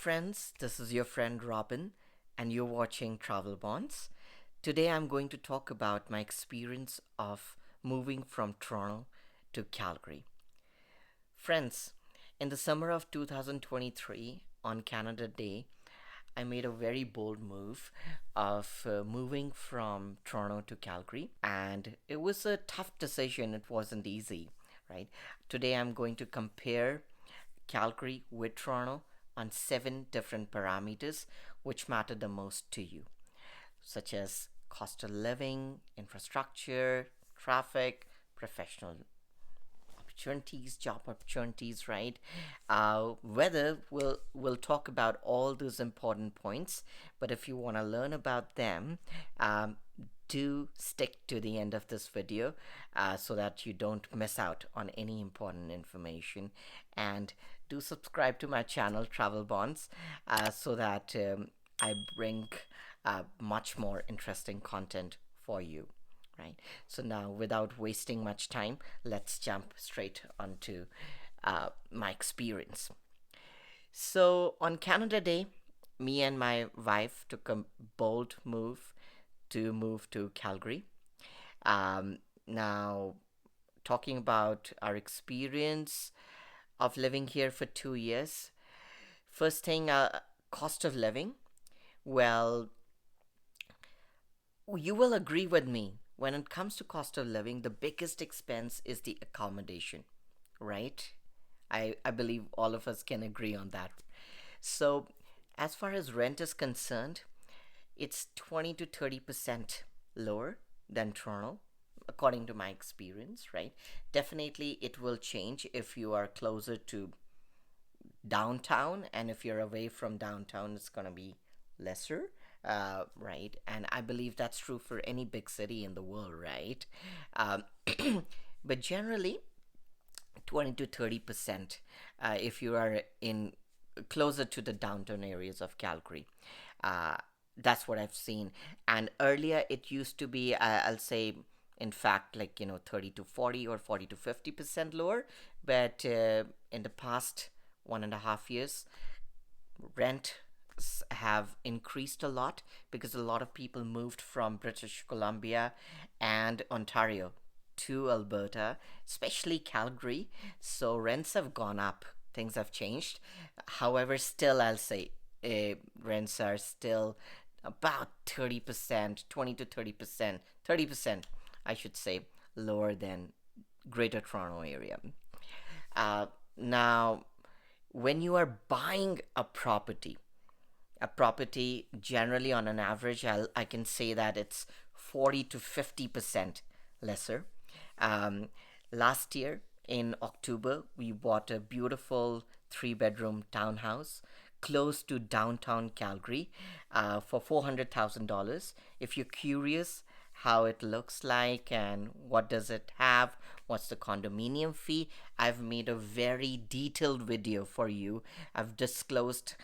friends, this is your friend Robin, and you're watching Travel Bonds. Today, I'm going to talk about my experience of moving from Toronto to Calgary. Friends, in the summer of 2023, on Canada Day, I made a very bold move of moving from Toronto to Calgary, and it was a tough decision. It wasn't easy, right? Today, I'm going to compare Calgary with Toronto on seven different parameters which matter the most to you, such as cost of living, infrastructure, traffic, professional opportunities, job opportunities, right? Whether we'll talk about all those important points, but if you want to learn about them, do stick to the end of this video so that you don't miss out on any important information, and do subscribe to my channel Travel Bonds so that I bring much more interesting content for you, right? So now, without wasting much time, let's jump straight onto my experience. So on Canada Day, me and my wife took a bold move to Calgary. Now, talking about our experience of living here for 2 years. First thing, cost of living. Well, you will agree with me. When it comes to cost of living, the biggest expense is the accommodation, right? I believe all of us can agree on that. So, as far as rent is concerned, it's 20 to 30% lower than Toronto, according to my experience, right? Definitely, it will change if you are closer to downtown, and if you're away from downtown, it's going to be lesser. Right, and I believe that's true for any big city in the world, right? um, but generally 20 to 30% if you are in closer to the downtown areas of Calgary. uh, that's what I've seen. And earlier it used to be, I'll say, in fact, like 30 to 40 or 40 to 50% lower. But in the past 1.5 years, rent have increased a lot because a lot of people moved from British Columbia and Ontario to Alberta, especially Calgary. So rents have gone up, things have changed. However, still, I'll say rents are still about 30%, 20 to 30%, 30%, I should say, lower than Greater Toronto area. Uh, Now, when you are buying a property generally on an average, I can say that it's 40 to 50% lesser. Um, Last year in October, we bought a beautiful three-bedroom townhouse close to downtown Calgary for $400,000. If you're curious how it looks like and what does it have, what's the condominium fee, I've made a very detailed video for you. I've disclosed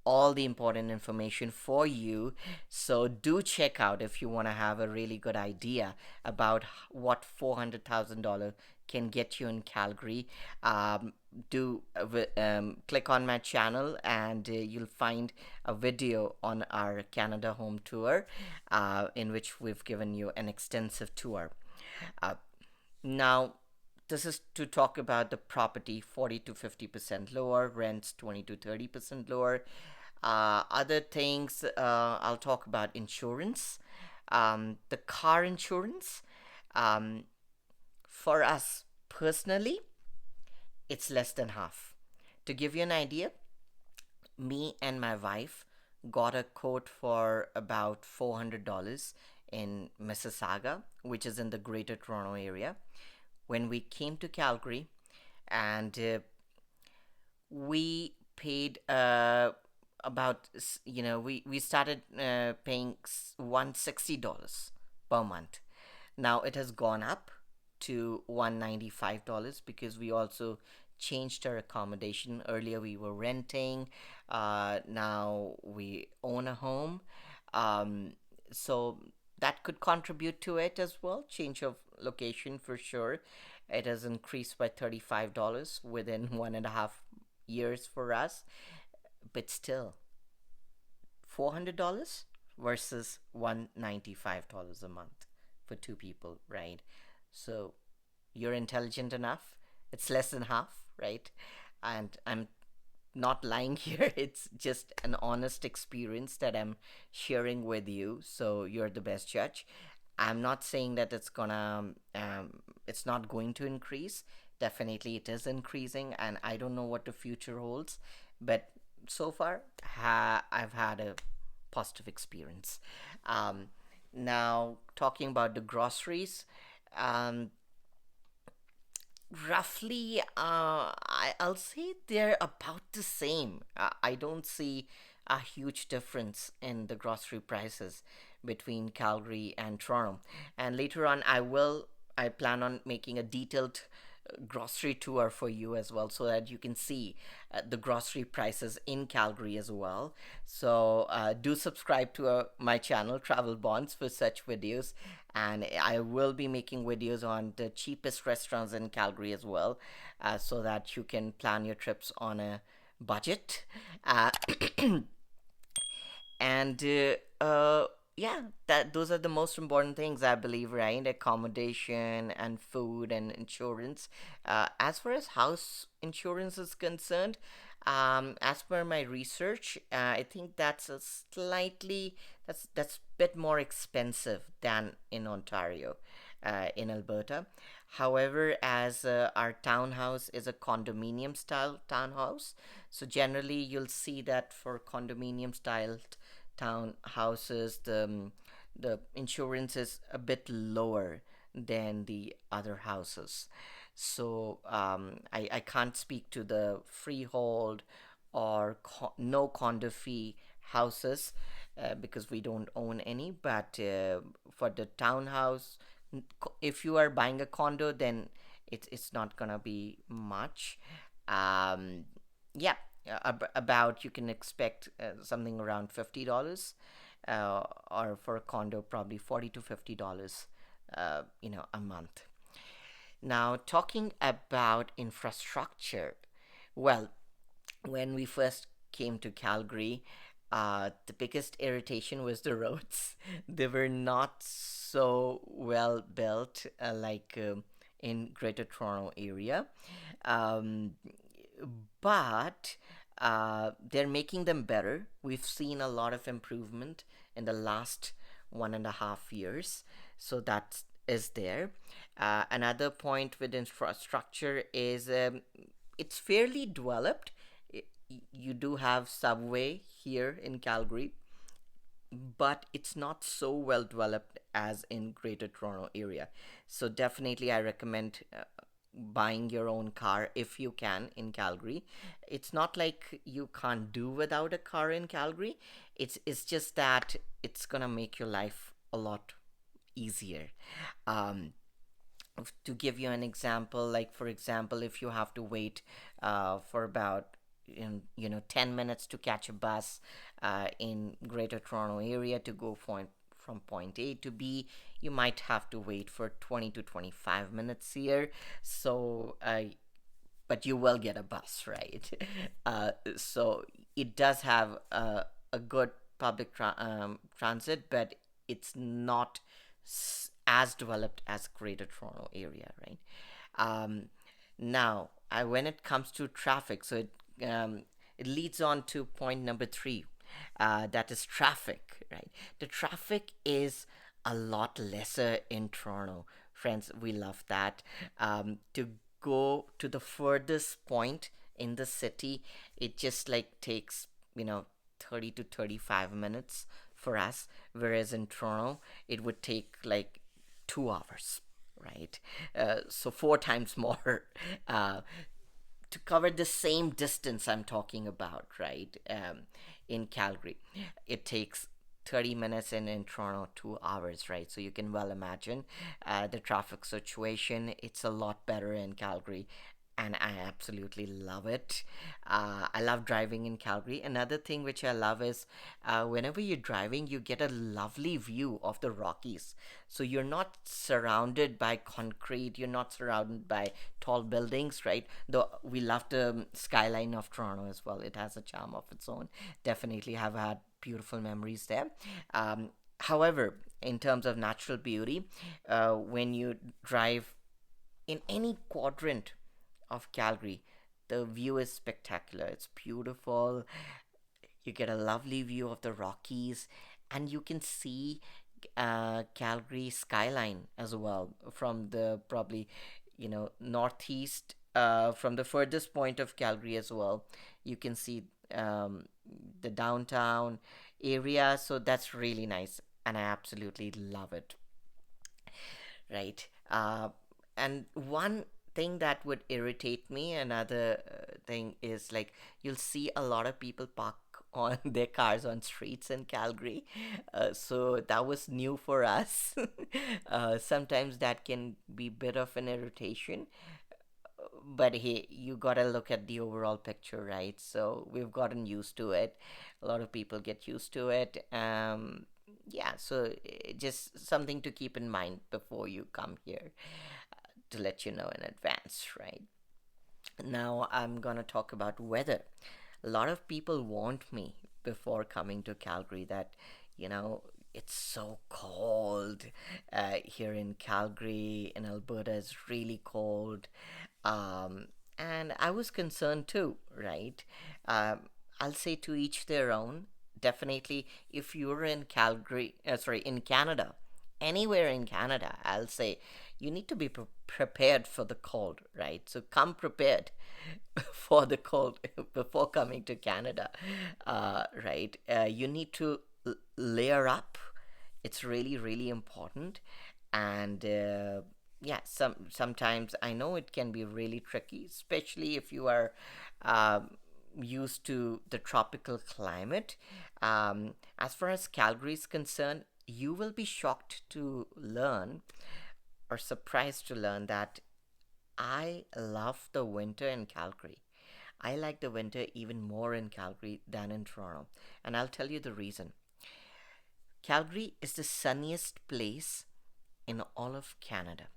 all the important information for you. So do check out if you want to have a really good idea about what $400,000 can get you in Calgary. Do click on my channel, and you'll find a video on our Canada home tour in which we've given you an extensive tour. Uh, Now, this is to talk about the property: 40 to 50% lower, rents 20 to 30% lower. Other things, I'll talk about insurance. The car insurance, um, for us personally, it's less than half. To give you an idea, me and my wife got a quote for about $400 in Mississauga, which is in the Greater Toronto area. When we came to Calgary, and we paid about, we started paying $160 per month. Now it has gone up to $195 because we also changed our accommodation. Earlier we were renting, now we own a home. Um, so that could contribute to it as well. Change of location for sure. It has increased by $35 within 1.5 years for us. but still, $400 versus $195 a month for two people, right? So you're intelligent enough. It's less than half, right? And I'm not lying here. It's just an honest experience that I'm sharing with you. So you're the best judge. I'm not saying that it's not going to increase. Definitely, it is increasing, and I don't know what the future holds. But so far, I've had a positive experience. Um, Now, talking about the groceries, um, roughly, I'll say they're about the same. I don't see a huge difference in the grocery prices between Calgary and Toronto. And later on, I plan on making a detailed grocery tour for you as well, so that you can see the grocery prices in Calgary as well. So do subscribe to my channel Travel Bonds for such videos, and I will be making videos on the cheapest restaurants in Calgary as well, so that you can plan your trips on a budget. uh, and yeah, that those are the most important things, I believe, right? Accommodation and food and insurance. As far as house insurance is concerned, as per my research, I think that's a bit more expensive than in Ontario, in Alberta. However, as our townhouse is a condominium style townhouse, so generally you'll see that for condominium style townhouses, the insurance is a bit lower than the other houses. So I can't speak to the freehold or no condo fee houses, because we don't own any. But for the townhouse, if you are buying a condo, then it's not gonna be much. Um, yeah, about you can expect something around $50, or for a condo probably $40 to $50, a month. Now, talking about infrastructure, well, when we first came to Calgary, the biggest irritation was the roads. They were not so well built, like in Greater Toronto area. Um, but they're making them better. We've seen a lot of improvement in the last 1.5 years, so that is there. Another point with infrastructure is it's fairly developed. You do have subway here in Calgary, but it's not so well developed as in Greater Toronto area. So definitely, I recommend buying your own car if you can in Calgary. It's not like you can't do without a car in Calgary. It's just that it's gonna make your life a lot easier. Um, to give you an example, like for example, if you have to wait for about 10 minutes to catch a bus in Greater Toronto area to go from point A to B, you might have to wait for 20 to 25 minutes here. So but you will get a bus, right? So it does have a good transit, but it's not as developed as Greater Toronto area, right? Um, Now, when it comes to traffic, so it leads on to point number three, that is traffic, right? The traffic is a lot lesser in Toronto. Friends, we love that. To go to the furthest point in the city, it just like takes, 30 to 35 minutes for us, whereas in Toronto, it would take like 2 hours, right? So four times more uh, to cover the same distance I'm talking about, right? In Calgary, it takes 30 minutes, and in Toronto 2 hours, right? So you can well imagine the traffic situation. It's a lot better in Calgary, and I absolutely love it. I love driving in Calgary. Another thing which I love is whenever you're driving, you get a lovely view of the Rockies. So you're not surrounded by concrete, you're not surrounded by tall buildings, right? Though we love the skyline of Toronto as well. It has a charm of its own. Definitely have had beautiful memories there. However, in terms of natural beauty, when you drive in any quadrant of Calgary, the view is spectacular. It's beautiful. You get a lovely view of the Rockies, and you can see Calgary skyline as well from the probably northeast. From the furthest point of Calgary as well, you can see the downtown area. So that's really nice, and I absolutely love it. Right. And one thing that would irritate me, another thing is like you'll see a lot of people park on their cars on streets in Calgary. So that was new for us. Sometimes that can be a bit of an irritation, but hey, you gotta look at the overall picture, right? So we've gotten used to it. A lot of people get used to it. Yeah, so just something to keep in mind before you come here, to let you know in advance, right? Now I'm gonna talk about weather. A lot of people warned me before coming to Calgary that, you know, it's so cold here in Calgary. In Alberta, it's really cold. Um, and I was concerned too, right? I'll say to each their own. Definitely, if you're in Calgary, sorry, in Canada, anywhere in Canada, I'll say you need to be prepared for the cold, right? So come prepared for the cold before coming to Canada, right? You need to layer up. It's really, really important. And yeah, sometimes I know it can be really tricky, especially if you are used to the tropical climate. As far as Calgary is concerned, you will be shocked to learn or surprised to learn that I love the winter in Calgary. I like the winter even more in Calgary than in Toronto. And I'll tell you the reason. Calgary is the sunniest place in all of Canada,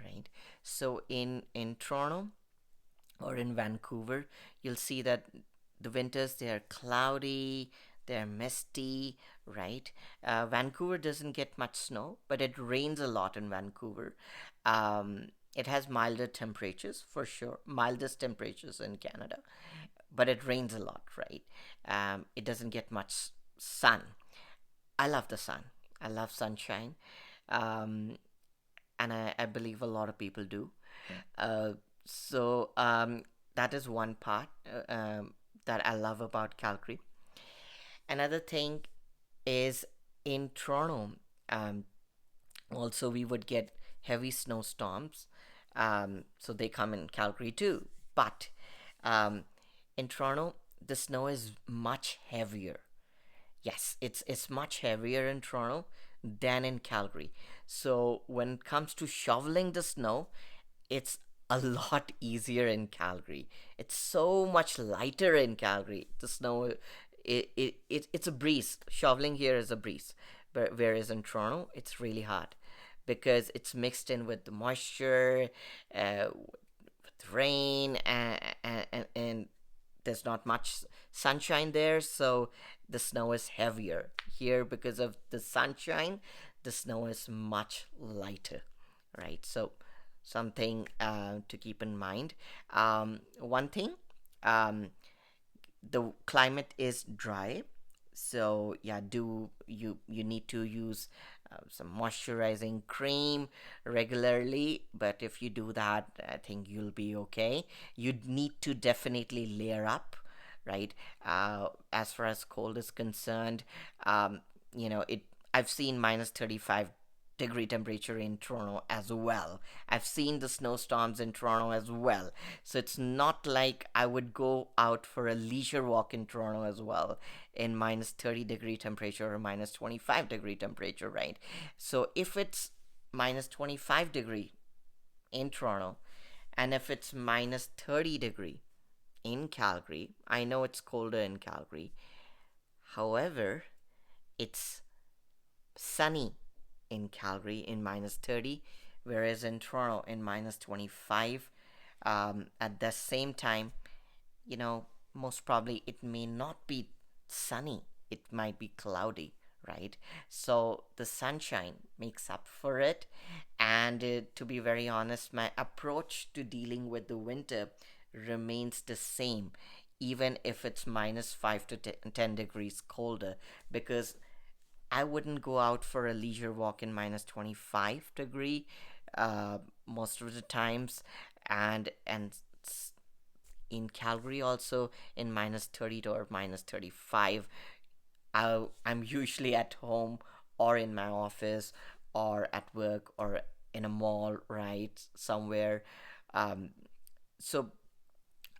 right? So in Toronto or in Vancouver, you'll see that the winters they are cloudy, they're misty, right? Vancouver doesn't get much snow, but it rains a lot in Vancouver. It has milder temperatures for sure, mildest temperatures in Canada, but it rains a lot, right? It doesn't get much sun. I love the sun. I love sunshine. Um, and I believe a lot of people do. Uh, so that is one part that I love about Calgary. Another thing is in Toronto, um, also we would get heavy snowstorms. So they come in Calgary too. But um, in Toronto, the snow is much heavier. Yes, it's much heavier in Toronto than in Calgary. So when it comes to shoveling the snow, it's a lot easier in Calgary. It's so much lighter in Calgary. The snow, it's a breeze. Shoveling here is a breeze, but whereas in Toronto, it's really hard because it's mixed in with the moisture, with rain, and there's not much sunshine there, so the snow is heavier. Here, because of the sunshine, the snow is much lighter, right? So, something to keep in mind. One thing, um, the climate is dry, so yeah, do you need to use some moisturizing cream regularly, but if you do that, I think you'll be okay. You need to definitely layer up, right? As far as cold is concerned, um, it I've seen minus 35 degree temperature in Toronto as well. I've seen the snowstorms in Toronto as well. So it's not like I would go out for a leisure walk in Toronto as well in minus 30 degree temperature or minus 25 degree temperature, right? So if it's minus 25 degree in Toronto, And if it's minus 30 degree in Calgary, I know it's colder in Calgary. However, it's sunny in Calgary in minus 30, whereas in Toronto in minus 25. At the same time, you know, most probably it may not be sunny, it might be cloudy, right? So the sunshine makes up for it. And to be very honest, my approach to dealing with the winter remains the same, even if it's minus 5 to 10 degrees colder, because I wouldn't go out for a leisure walk in minus 25-degree most of the times. And in Calgary also in minus 30 to or minus 35, I'm usually at home or in my office or at work or in a mall, right? Somewhere. Um, so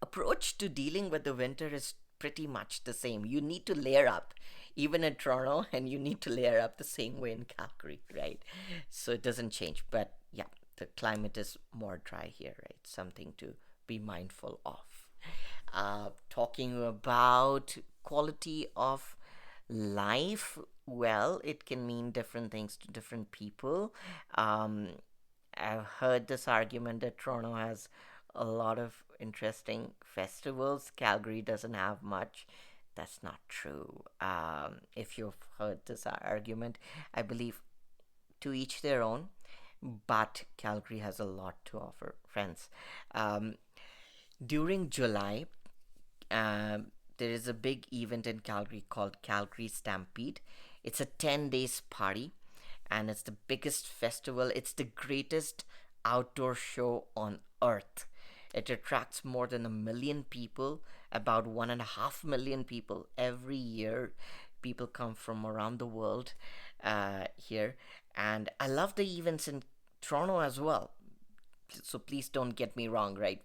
approach to dealing with the winter is pretty much the same. You need to layer up, even in Toronto, and you need to layer up the same way in Calgary, right? So it doesn't change. But yeah, the climate is more dry here, right? Something to be mindful of. Talking about quality of life, well, it can mean different things to different people. Um, I've heard this argument that Toronto has a lot of interesting festivals. Calgary doesn't have much. That's not true. If you've heard this argument, I believe to each their own, but Calgary has a lot to offer, friends. Um, During July, there is a big event in Calgary called Calgary Stampede. It's a 10 days party and it's the biggest festival. It's the greatest outdoor show on earth. It attracts more than 1 million people, about 1.5 million people every year. People come from around the world here, and I love the events in Toronto as well. So please don't get me wrong, right?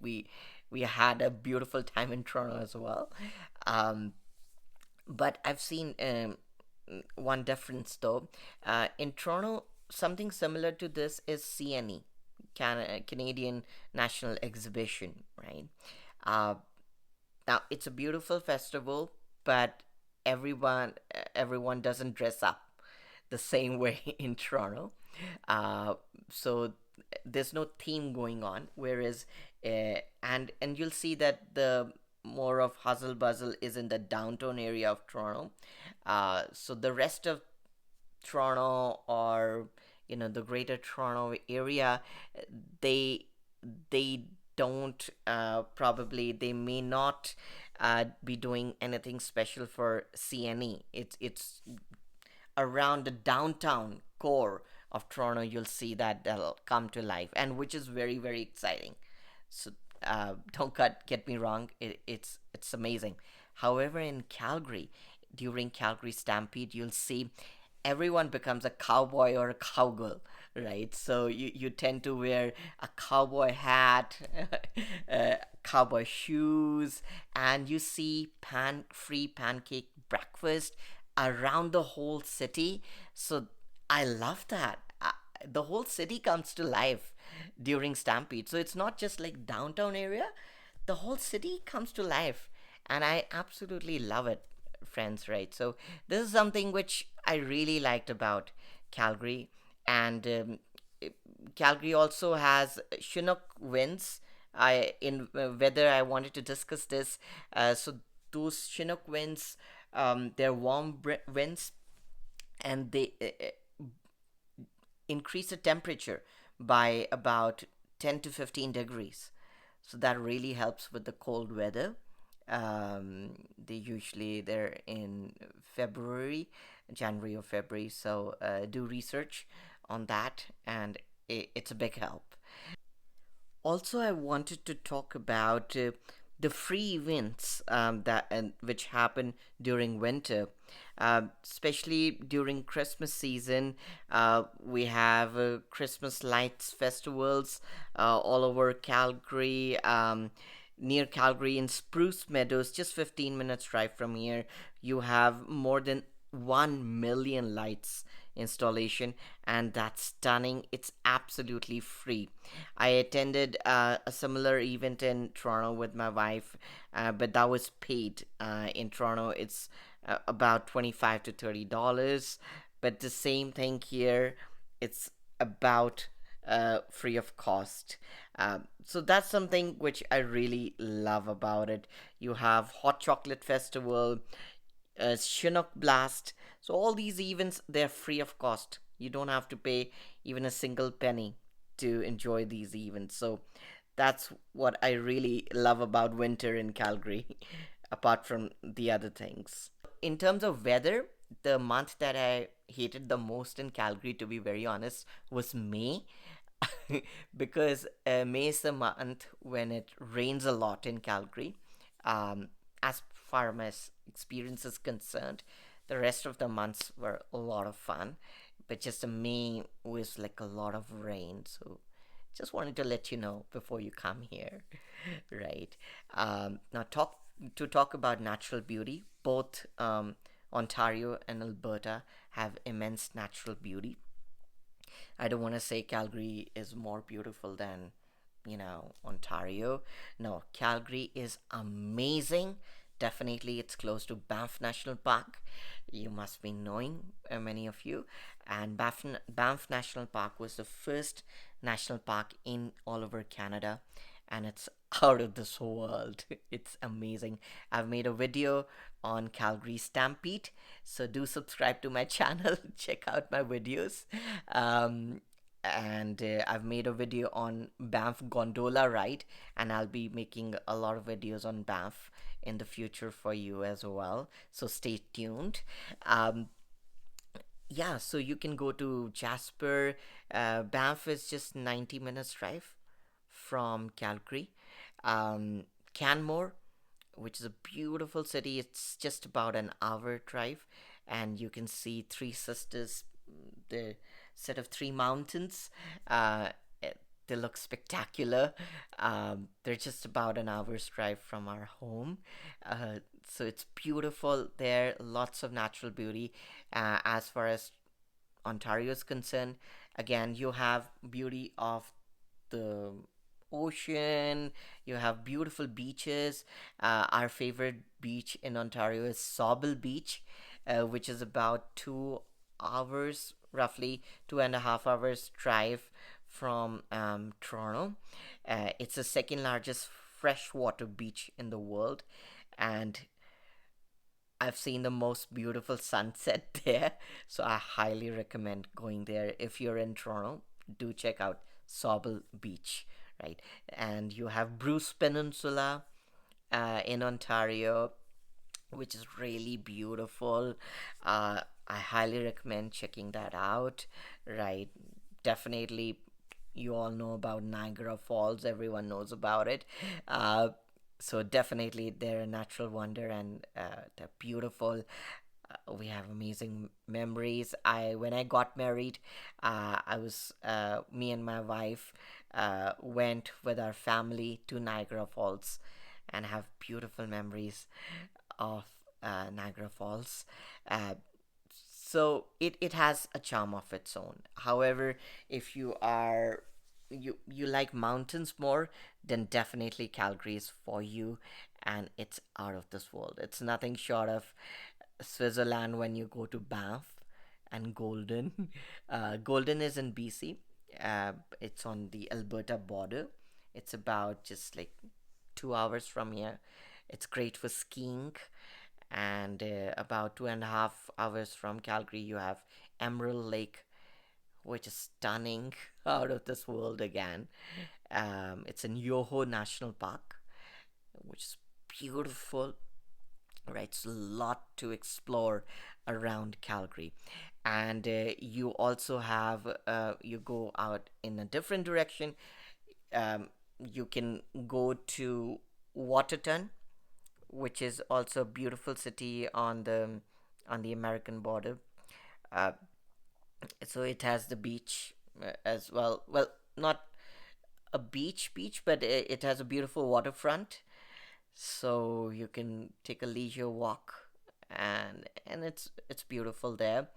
We had a beautiful time in Toronto as well. Um, but I've seen one difference though. In Toronto, something similar to this is CNE, Canadian National Exhibition, right? Uh, Now it's a beautiful festival, but everyone doesn't dress up the same way in Toronto. So there's no theme going on. Whereas, and you'll see that the more of hustle bustle is in the downtown area of Toronto. So the rest of Toronto or the Greater Toronto area, they they don't probably they may not be doing anything special for CNE. It's around the downtown core of Toronto. You'll see that that'll come to life, and which is very very exciting. So don't get me wrong, it's amazing. However, in Calgary, during Calgary Stampede, you'll see everyone becomes a cowboy or a cowgirl, right? So you tend to wear a cowboy hat, cowboy shoes, and you see free pancake breakfast around the whole city. So I love that. The whole city comes to life during Stampede. So it's not just like downtown area, the whole city comes to life. And I absolutely love it, friends, right? So this is something which I really liked about Calgary. And Calgary also has Chinook winds. In weather, I wanted to discuss this. So those Chinook winds, they're warm winds, and they increase the temperature by about 10 to 15 degrees. So that really helps with the cold weather. They're in February, January or February. So do research on that, and it's a big help. Also, I wanted to talk about the free events that and which happen during winter, especially during Christmas season. We have Christmas lights festivals all over Calgary. Near Calgary in Spruce Meadows, just 15 minutes drive from here, you have more than 1 million lights installation, and that's stunning. It's absolutely free. I attended a similar event in Toronto with my wife, but that was paid. In Toronto it's about 25 to $30, but the same thing here, it's about free of cost. So that's something which I really love about it. You have hot chocolate festival, Chinook Blast. So all these events, they're free of cost. You don't have to pay even a single penny to enjoy these events. So that's what I really love about winter in Calgary, apart from the other things. In terms of weather, the month that I hated the most in Calgary, to be very honest, was May. Because May is the month when it rains a lot in Calgary. As far as experience is concerned, the rest of the months were a lot of fun, but just May was like a lot of rain. So just wanted to let you know before you come here, right? Now talk about natural beauty. Both Ontario and Alberta have immense natural beauty. I don't want to say Calgary is more beautiful than, Ontario. No, Calgary is amazing. Definitely, it's close to Banff National Park. You must be knowing, many of you. And Banff National Park was the first national park in all over Canada, and it's out of this world. It's amazing. I've made a video on Calgary Stampede, so do subscribe to my channel. Check out my videos. Um, and I've made a video on Banff gondola ride, and I'll be making a lot of videos on Banff in the future for you as well. So stay tuned. Um, yeah, so you can go to Jasper. Banff is just 90 minutes drive from Calgary. Canmore, which is a beautiful city, it's just about an hour drive, and you can see Three Sisters, the set of three mountains. Uh, eh, they look spectacular. They're just about an hour's drive from our home. So it's beautiful there, lots of natural beauty. As far as Ontario is concerned, again, you have beauty of the ocean, you have beautiful beaches. Our favorite beach in Ontario is Sobel Beach, which is about 2 hours, roughly 2.5 hours drive from Toronto. It's the second largest freshwater beach in the world, and I've seen the most beautiful sunset there. So I highly recommend going there. If you're in Toronto, do check out Sobel Beach, right? And you have Bruce Peninsula in Ontario, which is really beautiful. I highly recommend checking that out, right? Definitely, you all know about Niagara Falls, everyone knows about it. Uh, so definitely they're a natural wonder, and they're beautiful. We have amazing memories. When I got married, I was me and my wife went with our family to Niagara Falls, and have beautiful memories of Niagara Falls. Uh, so it has a charm of its own. However, if you like mountains more, then definitely Calgary is for you, and it's out of this world. It's nothing short of Switzerland when you go to Banff and Golden. Golden is in BC. It's on the Alberta border. It's about just like 2 hours from here. It's great for skiing, and about 2.5 hours from Calgary, you have Emerald Lake, which is stunning, out of this world again. It's in Yoho National Park, which is beautiful, right? It's a lot to explore around Calgary. And you also have, you go out in a different direction. Um, you can go to Waterton, which is also a beautiful city on the American border. Uh, so it has the beach as well. Well, not a beach, but it has a beautiful waterfront. So you can take a leisure walk and it's beautiful there.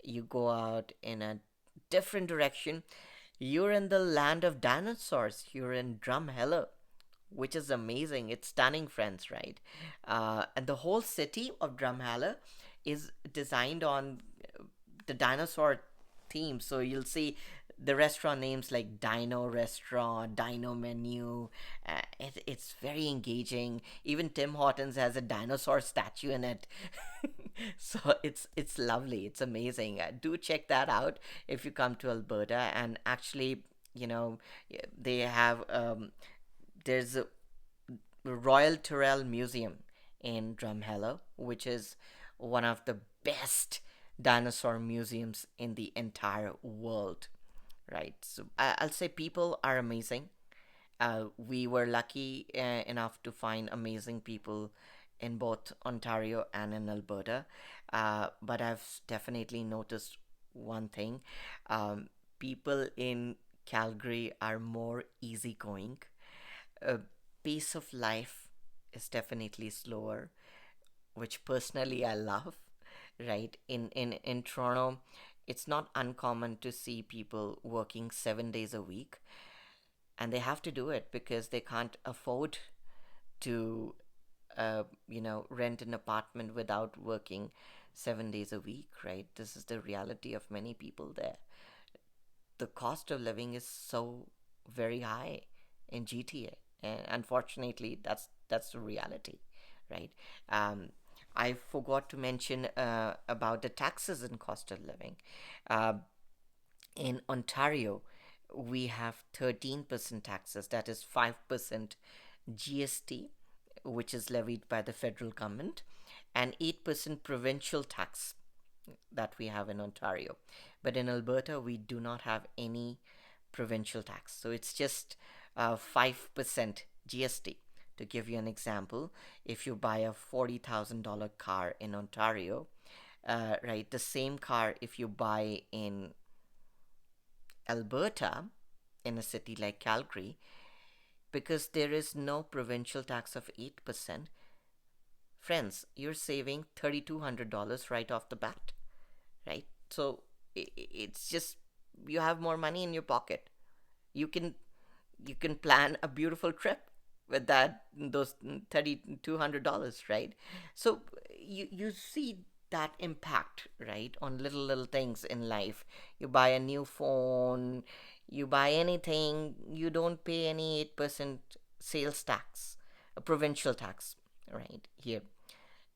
You go out in a different direction. You're in the land of dinosaurs. You're in Drumheller, which is amazing. It's stunning, friends, right? And the whole city of Drumheller is designed on the dinosaur theme. So you'll see the restaurant names like Dino Restaurant, Dino Menu. It's very engaging. Even Tim Hortons has a dinosaur statue in it. So it's lovely. It's amazing. Do check that out if you come to Alberta. And actually, you know, they have there's a Royal Tyrrell Museum in Drumheller, which is one of the best dinosaur museums in the entire world. Right. So I'll say people are amazing. We were lucky enough to find amazing people in both Ontario and in Alberta. But I've definitely noticed one thing. People in Calgary are more easygoing. Uh, Pace of life is definitely slower, which personally I love. Right. In Toronto, it's not uncommon to see people working 7 days a week, and they have to do it because they can't afford to rent an apartment without working 7 days a week, right? This is the reality of many people there. The cost of living is so very high in GTA, and unfortunately, that's the reality, right? Um, I forgot to mention about the taxes and cost of living. Uh, in Ontario, we have 13% taxes, that is 5% GST, which is levied by the federal government, and 8% provincial tax that we have in Ontario. But in Alberta, we do not have any provincial tax. So it's just 5% GST. To give you an example, if you buy a $40,000 car in Ontario, right, the same car, if you buy in Alberta, in a city like Calgary, because there is no provincial tax of 8%, friends, you're saving $3,200 right off the bat, right? So it's just you have more money in your pocket. You can you can plan a beautiful trip with that those $3,200, right? So you see that impact, right, on little things in life. You buy a new phone, you buy anything, you don't pay any 8% sales tax, a provincial tax, right here,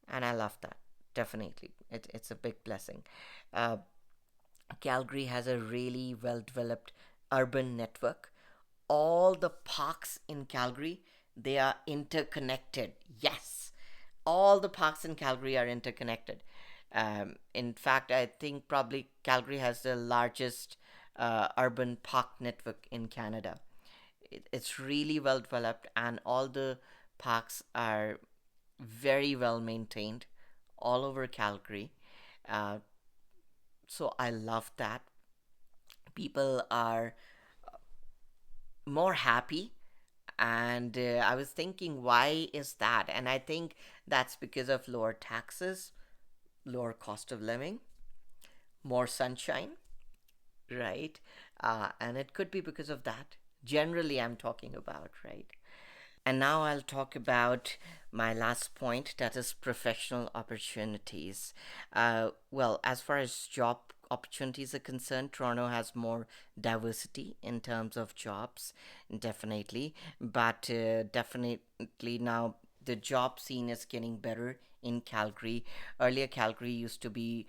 and I love that. Definitely, it's a big blessing. Uh, Calgary has a really well developed urban network. All the parks in Calgary, they are interconnected. Yes, all the parks in Calgary are interconnected. In fact, I think probably Calgary has the largest urban park network in Canada. It's really well developed, and all the parks are very well maintained all over Calgary. Uh, so I love that. People are more happy, and I was thinking, why is that? And I think that's because of lower taxes, lower cost of living, more sunshine, right? And it could be because of that. Generally, I'm talking about, right? And now I'll talk about my last point, that is professional opportunities. Well, as far as job opportunities are concerned, Toronto has more diversity in terms of jobs, definitely. But definitely now the job scene is getting better in Calgary. Earlier, Calgary used to be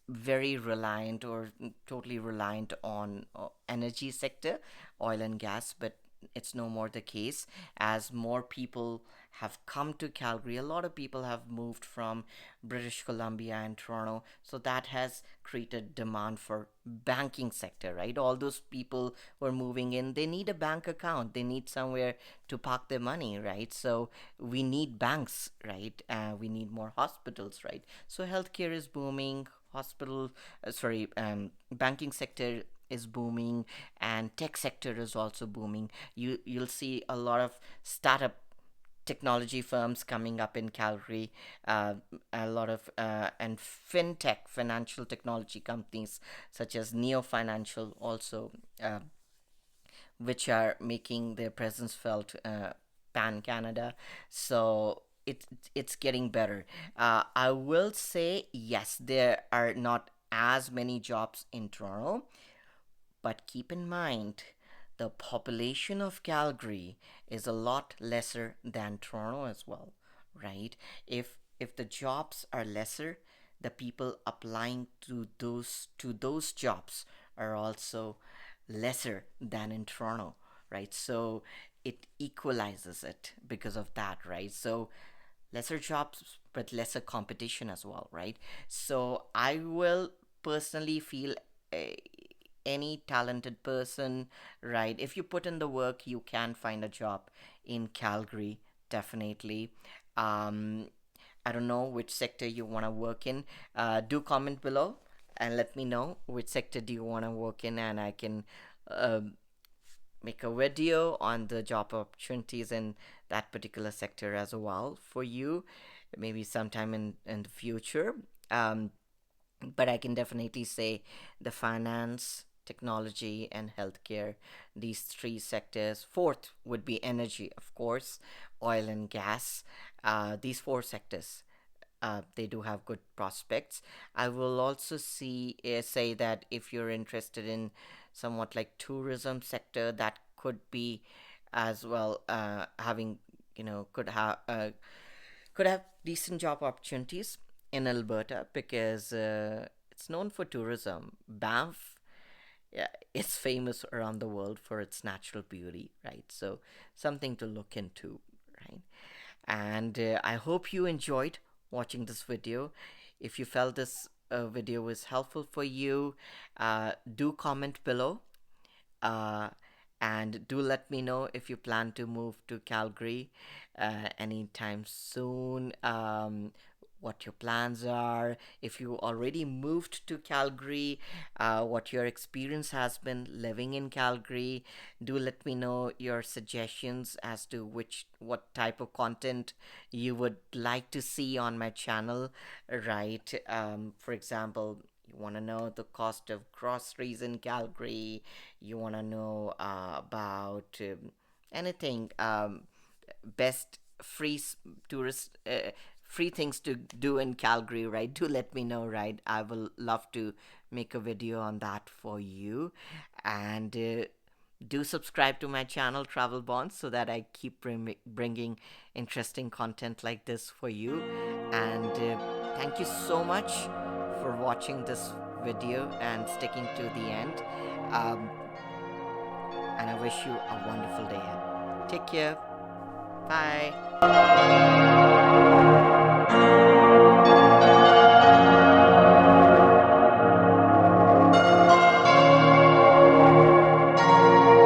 very reliant or totally reliant on energy sector, oil and gas, but it's no more the case. As more people have come to Calgary, a lot of people have moved from British Columbia and Toronto, so that has created demand for banking sector, right? All those people were moving in, they need a bank account, they need somewhere to park their money, right? So we need banks, right? We need more hospitals, right? So healthcare is booming, hospital banking sector is booming, and tech sector is also booming. You'll see a lot of startup technology firms coming up in Calgary, uh, a lot of and fintech, financial technology companies such as Neo Financial also, which are making their presence felt pan Canada. So it's getting better. I will say yes, there are not as many jobs in Toronto, but keep in mind, the population of Calgary is a lot lesser than Toronto as well, right? If the jobs are lesser, the people applying to those jobs are also lesser than in Toronto, right? So it equalizes it because of that, right? So lesser jobs but lesser competition as well, right? So I will personally feel uh, any talented person, right? If you put in the work, you can find a job in Calgary, definitely. Um, I don't know which sector you want to work in. Do comment below and let me know which sector do you want to work in, and I can um make a video on the job opportunities in that particular sector as well for you, maybe sometime in the future. Um, but I can definitely say the finance, technology, and healthcare, these three sectors. Fourth would be energy, of course, oil and gas. These four sectors, they do have good prospects. I will also say that if you're interested in somewhat like tourism sector, that could be as well having could have decent job opportunities in Alberta because it's known for tourism. Banff, yeah, it's famous around the world for its natural beauty, right? So something to look into, right? And I hope you enjoyed watching this video. If you felt this video was helpful for you, do comment below, uh, and do let me know if you plan to move to Calgary anytime soon. What your plans are, if you already moved to Calgary, what your experience has been living in Calgary. Do let me know your suggestions as to what type of content you would like to see on my channel, right? For example, you want to know the cost of groceries in Calgary, you want to know about anything, best tourist free things to do in Calgary, right? Do let me know, right? I will love to make a video on that for you. And do subscribe to my channel Travel Bonds so that I keep bringing interesting content like this for you. And thank you so much for watching this video and sticking to the end. Um, and I wish you a wonderful day ahead. Take care. Bye.